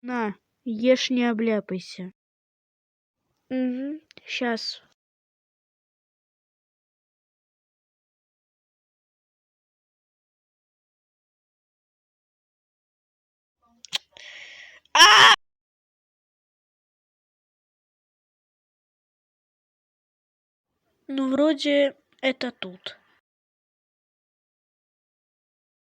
На, ешь, не обляпайся. Угу, сейчас. Ну, вроде это тут.